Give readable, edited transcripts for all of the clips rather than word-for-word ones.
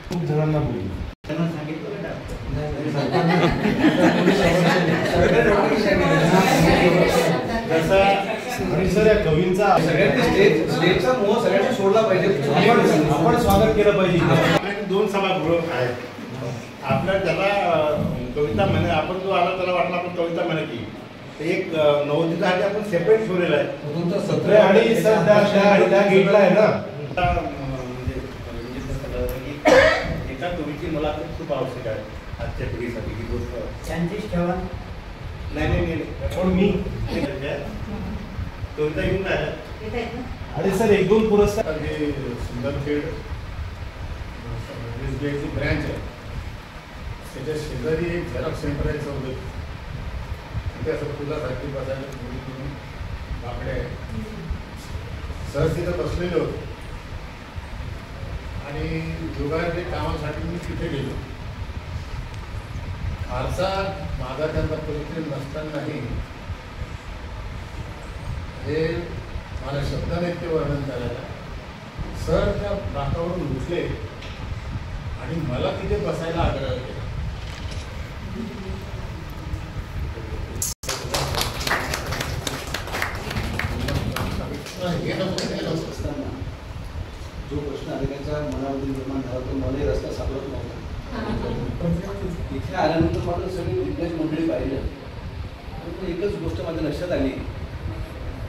खूप जणांना बोललो. आणि सर या कवींचा स्टेजचा मोह सगळ्यांनी सोडला पाहिजे. आपण स्वागत केलं पाहिजे. 2 सभागृह आहेत आपल्या. त्याला कविता म्हणे आपण जो आला त्याला वाटलं आपण कविता म्हणे की एक नवोदितासाठी आपण सेपरेट ठेवलेला आहे. तुमचा 17 आणि सर त्या गेटला आहे ना एका कवीची मला खूप आवश्यक आहे आजच्या पिढीसाठी ही गोष्ट. शांतीश ठेवा. नाही पण मी कविता घेऊन राहिल्या. आणि सर 1-2 पुरस्कार. हे सुंदरखेड ब्रँच आहे त्याच्या शेजारी एक झेरॉक्स सेंटर आहे चौधरी. तिथे असं फुलासारखी बसायला तुम्ही बाकडे आहे. सहज तिथं बसलेले होते आणि योगाच्या कामासाठी मी तिथे गेलो. फारसा माझा त्यांचा परिचय नसतानाही हे मला शब्दाने ते वर्णन करायला सर त्या बाकावरून उठले आणि मला तिथे बसायला आग्रह केला. जो प्रश्न अनेकांच्या मनामध्ये निर्माण झाला तो मलाही रस्ता सापडत नव्हता. इथे आल्यानंतर मला सगळी दिग्गज मंडळी पाहिलं पण एकच गोष्ट माझ्या लक्षात आली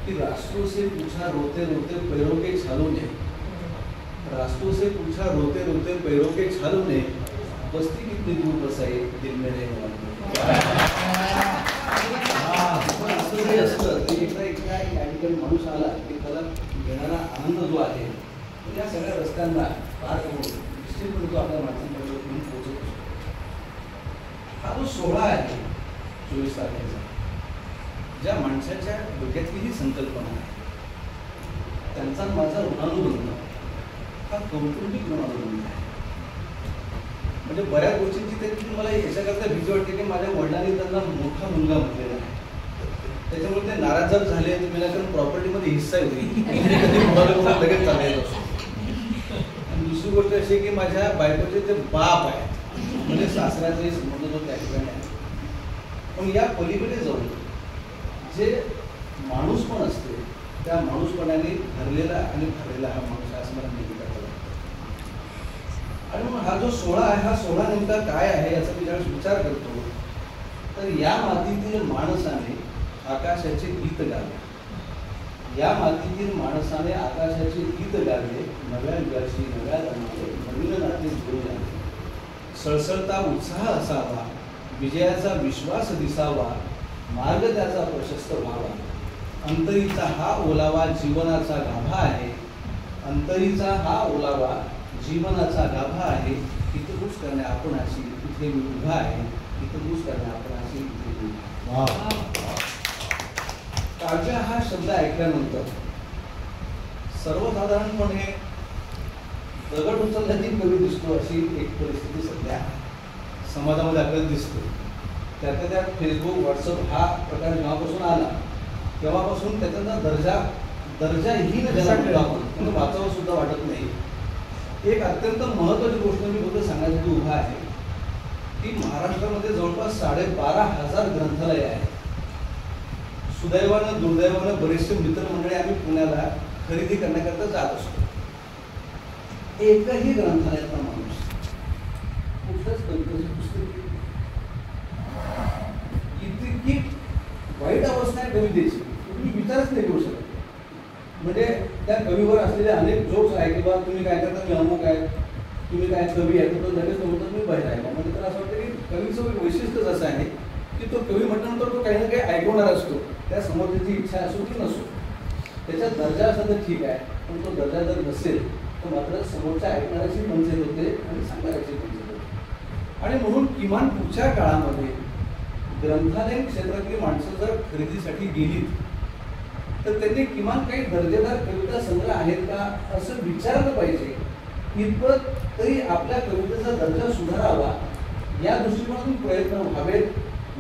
की राष्ट्रों से पूछा रोते रोते पैरों के छालों ने, राष्ट्रों से पूछा रोते रोते पैरों के छालों ने, बस्ती कितनी दूर बसाई दिल में रहने वाले. असं जे असतं ते एकदा या ठिकाणी माणूस आला की त्याला घेणारा आनंद जो आहे या सगळ्या रस्त्यांना पार करून निश्चितपणे तो आपल्या माणसांपर्यंत पोहोचत असतो. हा जो सोहळा आहे 24 तारखेचा, ज्या माणसाच्या डोक्यातली ही संकल्पना आहे त्यांचा माझा ऋणानुबंध हा कौटुंबिक ऋणानुबंध आहे. म्हणजे बऱ्याच गोष्टींची त्याची मला याच्याकरता भीती वाटते की माझ्या वडिलांनी त्यांना मोठा मुलगा म्हटलेला आहे त्याच्यामुळे ते नाराज जर झाले तर मला कारण प्रॉपर्टीमध्ये हिस्सा होईल लगेच चाललेलं असतो. आणि दुसरी गोष्ट अशी की माझ्या बायकोचे ते बाप आहेत म्हणजे सासऱ्याचाही संबंध जो त्या ठिकाणी आहे. पण या पलीकडे जाऊन जे माणूस पण असते त्या माणूसपणाने भरलेला आणि भरलेला हा माणूस आहे असं मला नेहमी वाटतं. आणि मग हा जो सोहळा आहे हा सोहळा नेमका काय आहे याचा मी ज्यावेळेस विचार करतो तर या मातीतील माणसाने आकाशाचे गीत गावे, या मातीतील माणसाने आकाशाचे गीत गावे, नव्या युगाची नव्या जन्माचे नवीन नाते जोडून आले. सळसळता उत्साह असावा, विजयाचा विश्वास दिसावा, मार्ग त्याचा प्रशस्त व्हावा. अंतरीचा हा ओलावा जीवनाचा गाभा आहे, अंतरीचा हा ओलावा जीवनाचा गाभा आहे. हितगुज करण्या आपणाशी इथे मी उभा आहे, हितगुज करण्या आपणाशी इथे मी उभा आहे. काव्य हा शब्द ऐकल्यानंतर सर्वसाधारणपणे दगड उचलण्याची कवी दिसतो अशी एक परिस्थिती सध्या समाजामध्ये आपल्याला दिसते. त्यातल्या त्यात फेसबुक व्हॉट्सअप हा प्रकार जेव्हापासून आला तेव्हापासून त्याचा दर्जाहीन ज्याला मिळाला आपण वाचावं सुद्धा वाटत नाही. एक अत्यंत महत्त्वाची गोष्ट मी फक्त सांगायसाठी उभा आहे की महाराष्ट्रामध्ये जवळपास 12,500 ग्रंथालय आहेत. सुदैवानं दुर्दैवानं बरेचसे मित्रमंडळी आम्ही पुण्याला खरेदी करण्याकरता जात असतो. एकही ग्रंथालयातला माणूस कुठलंच कवितेचं पुस्तक इतकी वाईट अवस्था आहे कवितेची तुम्ही विचारच नाही करू शकत. म्हणजे त्या कवीवर असलेले अनेक जोक्स आहे की बाबा तुम्ही काय करता, मी अमुक आहे, तुम्ही काय कवी आहे, तर तो लगेच म्हणतो मी बाहेर आहे. म्हणजे त्याला असं वाटतं की कवीचं एक वैशिष्ट्यच असं आहे की तो कवी म्हटल्यानंतर तो काही ना काही ऐकवणार असतो. त्या समोरची इच्छा असो की नसो, त्याचा दर्जा असेल तर ठीक आहे, पण तो दर्जा जर नसेल तर मात्र समोरच्या ऐकणाऱ्याची पंचायत होते आणि सांगणाऱ्याची पंचायत होते. आणि म्हणून किमान पुढच्या काळामध्ये ग्रंथालय क्षेत्रातली माणसं जर खरेदीसाठी गेली तर त्यांनी किमान काही दर्जेदार कविता संग्रह आहेत का असं विचारलं पाहिजे. इतपत तरी आपल्या कवितेचा दर्जा सुधारावा या दृष्टिकोनातून प्रयत्न व्हावेत.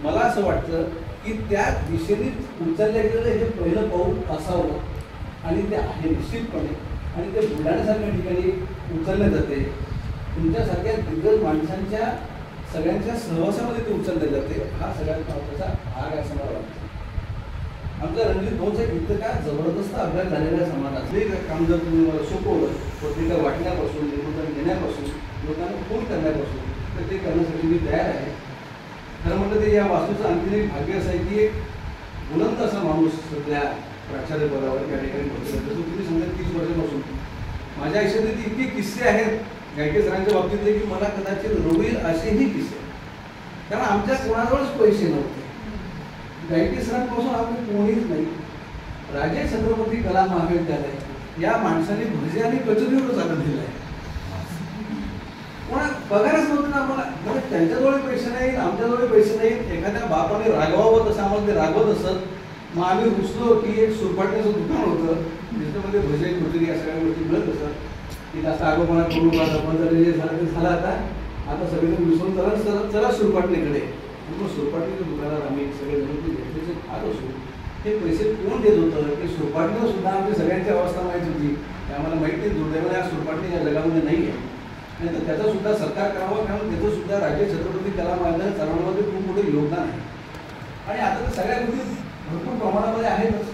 मला असं वाटतं की त्या दिशेने उचलल्या गेलेलं हे पहिलं पाऊल असावं आणि ते आहे निश्चितपणे. आणि ते बुलढाण्यासारख्या ठिकाणी उचलले जाते. तुमच्यासारख्या दिग्गज माणसांच्या सगळ्यांच्या सहवासामध्ये ते उचलले जाते. हा सगळ्यात महत्त्वाचा भाग आहे असं मला वाटतं. आमचा रणजित भाऊचा इतका जबरदस्त अभ्यास झालेला समाजातले काम जर तुम्ही मला सोपवलं, पत्रिका वाटण्यापासून, निवेदन देण्यापासून, लोकांना फोन करण्यापासून, तर ते करण्यासाठी मी तयार आहे. खरं म्हटलं ते या वास्तूचं आणखी एक भाग्य असं आहे की एक बुलंद असा माणूस सध्या प्राचार्य पदावर या ठिकाणी पोहोचला. जसं तुम्ही समजा 30 वर्षापासून माझ्या आयुष्यात इतके किस्से आहेत गायके सरांच्या बाबतीतले की मला कदाचित रडू असेही किस्से, कारण आमच्या कोणाजवळच पैसे नव्हते. गायके सरांपासून आम्ही कोणीच नाही. राजे छत्रपती कला महाविद्यालय या माणसाने भजे आणि कचोरीवर चालत दिलं आहे. कोणा पगारच नव्हतं ना आम्हाला. म्हणजे त्यांच्याजवळ पैसे नाहीत, आमच्याजवळ पैसे नाहीत. एखाद्या बापाने रागवावं तसं आम्हाला ते रागवत असत. मग आम्ही रुसलो की एक सुरपाटण्याचं दुकान होतं ज्याच्यामध्ये भजे कचोरी या सगळ्या गोष्टी मिळत असत. की जास्त आगोपणा करू नका, पण जे झालं ते झालं. आता सगळेजण विसरून चला सुरपाटणीकडे. मग सुरपाटणीच्या दुकानात आम्ही सगळेजण घेतल्याचे खात असू. हे पैसे कोण देत होतं ते सुरपाटणीला सुद्धा आमची सगळ्यांची अवस्था माहीत होती. ते आम्हाला माहीत नाही. दुर्दैवाने या सुरपाटणी या जगामध्ये नाही आहे. नाही तर त्याचा सुद्धा सत्कार करावा, कारण त्याचं सुद्धा राज्य छत्रपती कला महाविद्यालय चालवण्यामध्ये खूप मोठं योगदान आहे. आणि आता तर सगळ्या गोष्टी भरपूर प्रमाणामध्ये आहेतच.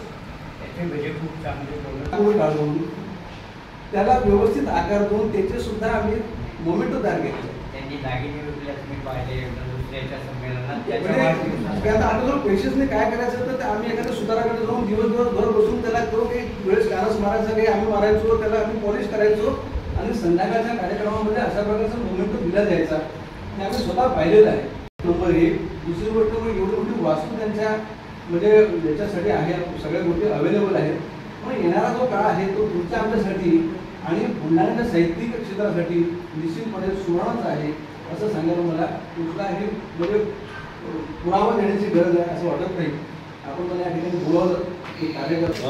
त्याचे बजेट खूप चांगले काढून त्याला व्यवस्थित आकार देऊन त्याचे सुद्धा आम्ही मोमेंटो तयार केले. त्यांनी दागिने विकले तुम्ही पाहिले दुसऱ्याच्या संमेलनात. म्हणजे आता आम्हाला पैसेच नाही काय करायचं तर आम्ही एखाद्या सुताराकडे जाऊन दिवसभर घर बसून त्याला तो काही वेळेस गाणंच मारायचं, काही आम्ही मारायचो, त्याला आम्ही पॉलिश करायचो आणि संध्याकाळच्या कार्यक्रमामध्ये अशा प्रकारचा मोमेंटो दिला जायचा. आणि आम्ही स्वतः पाहिलेलं आहे. नंबर 1. दुसरी गोष्ट म्हणजे एवढी मोठी वास्तू त्यांच्या म्हणजे याच्यासाठी आहे, सगळ्या गोष्टी अवेलेबल आहेत. पण येणारा जो काळ आहे तो तुमच्या आमच्यासाठी आणि बुलढाण्याच्या साहित्यिक क्षेत्रासाठी निश्चितपणे सुवर्णच आहे असं सांगायला मला कुठलाही म्हणजे पुरावा देण्याची गरज आहे असं वाटत नाही. आपण मला या ठिकाणी बोलावलं की कार्यकर्ता